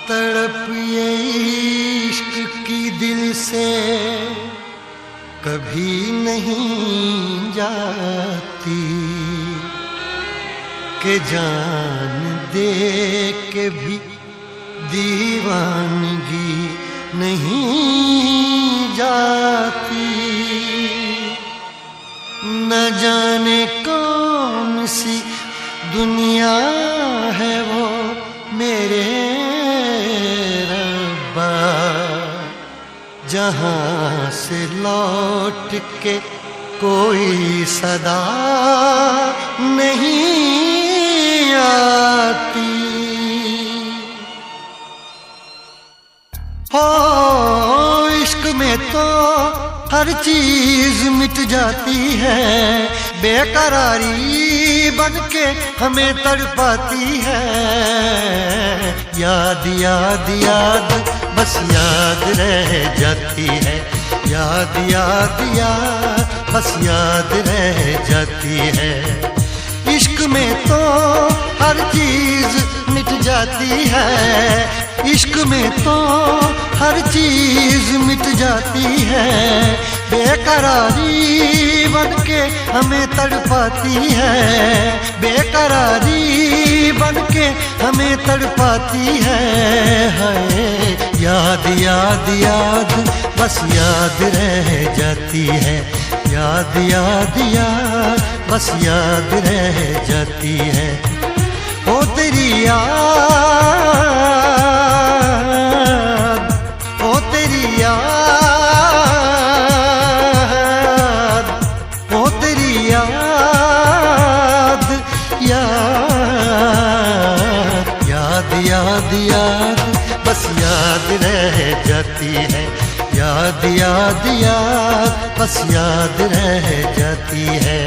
तड़प ये इश्क की दिल से कभी नहीं जाती कि जान दे के भी दीवानगी नहीं जाती। न जाने कौन सी दुनिया है वो मेरे रब्बा, जहाँ से लौट के कोई सदा नहीं आती। हो इश्क में तो हर चीज मिट जाती है, बेकरारी बनके हमें तड़पाती है। याद याद याद बस याद रह जाती है, याद याद याद बस याद रह जाती है। इश्क में तो हर चीज मिट जाती है, इश्क में तो हर चीज मिट जाती है। बेकरारी बनके हमें तड़पाती है, बेकरारी बनके हमें तड़पाती है। याद याद याद बस याद रह जाती है, याद याद याद बस याद रह जाती है। ओ तेरी याद, ओ तेरी याद, ओ तेरी याद, याद याद याद याद बस याद रह जाती है, याद याद याद बस याद रह जाती है।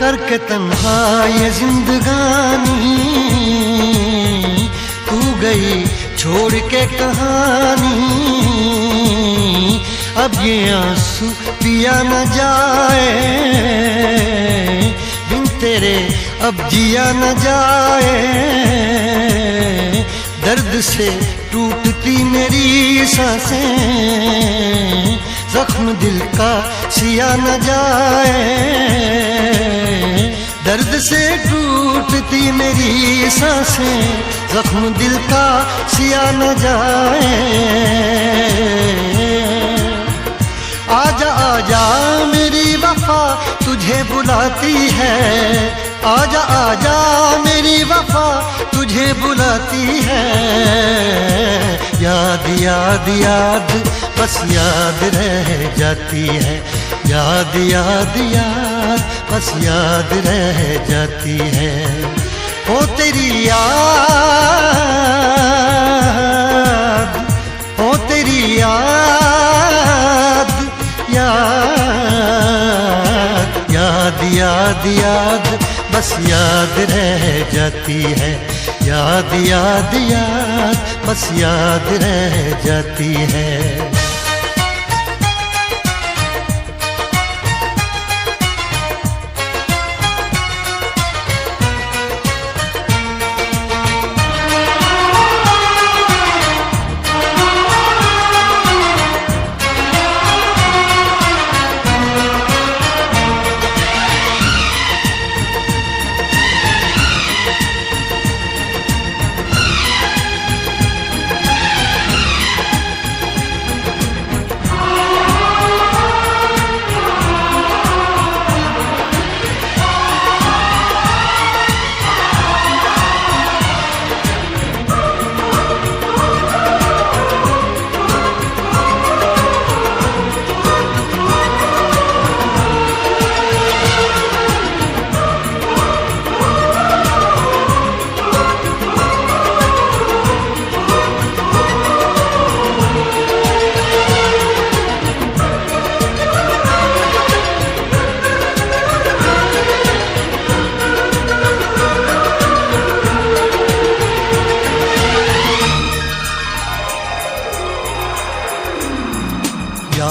करके तन्हा ये जिंदगानी तू गई छोड़ के कहानी। अब ये आंसू पिया न जाए, बिन तेरे अब जिया न जाए। दर्द से टूटती मेरी सांसें, जख्म दिल का सिया न जाए। दर्द से टूटती मेरी सांसें, जख्म दिल का सिया न जाए। आजा आजा मेरी वफा तुझे बुलाती है, आजा आजा मेरी वफा तुझे बुलाती है। याद याद याद बस याद रह जाती है, याद याद याद बस याद रह जाती है। ओ तेरी याद, ओ तेरी याद, याद याद याद याद बस याद रह जाती है, याद याद याद बस याद रह जाती है।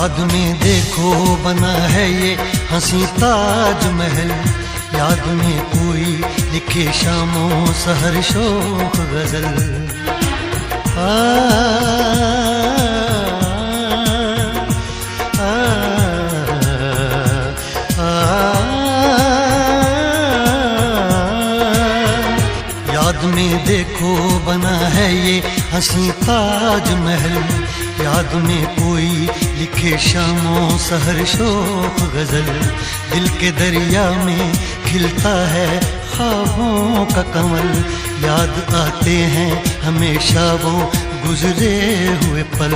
याद में देखो बना है ये हंसी ताजमहल, याद में कोई लिखे शामों सहर शोक गजल। याद में देखो बना है ये हंसी ताजमहल, याद में कोई लिखे शामों सहर शोक गजल। दिल के दरिया में खिलता है ख्वाबों का कमल, याद आते हैं हमेशा वो गुजरे हुए पल।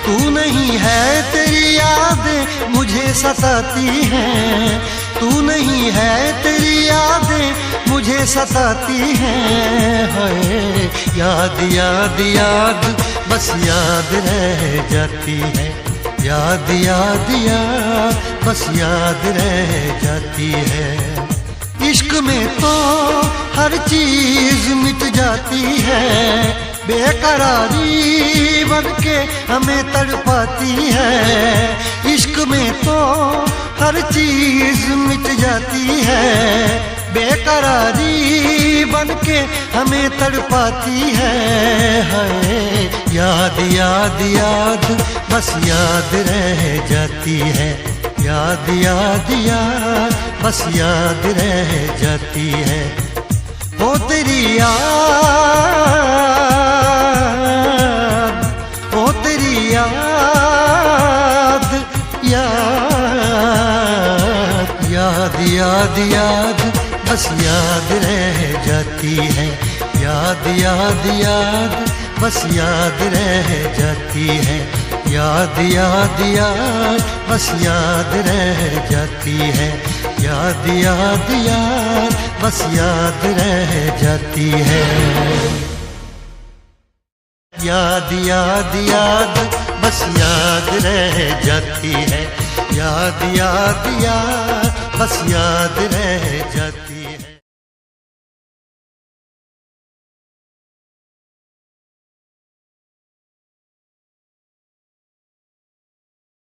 तू नहीं है तेरी यादें मुझे सताती हैं, तू नहीं है तेरी यादें मुझे सताती हैं। हाय याद याद याद बस याद रह जाती है, याद याद याद बस याद रह जाती है। इश्क में तो हर चीज मिट जाती है, बेकरारी बनके हमें तड़पाती है। इश्क में तो हर चीज मिट जाती है, बेकरारी बनके हमें तड़पाती है। हाय याद याद याद बस याद रह जाती है, याद याद याद बस याद रह जाती है। ओ तेरी याद, ओ तेरी याद, याद याद याद याद बस याद रह जाती है, याद याद याद बस याद रह जाती है। याद याद याद बस याद रह जाती है, याद याद याद बस याद रह जाती है। याद याद याद बस याद रह जाती है, याद याद याद बस याद रह जाती है।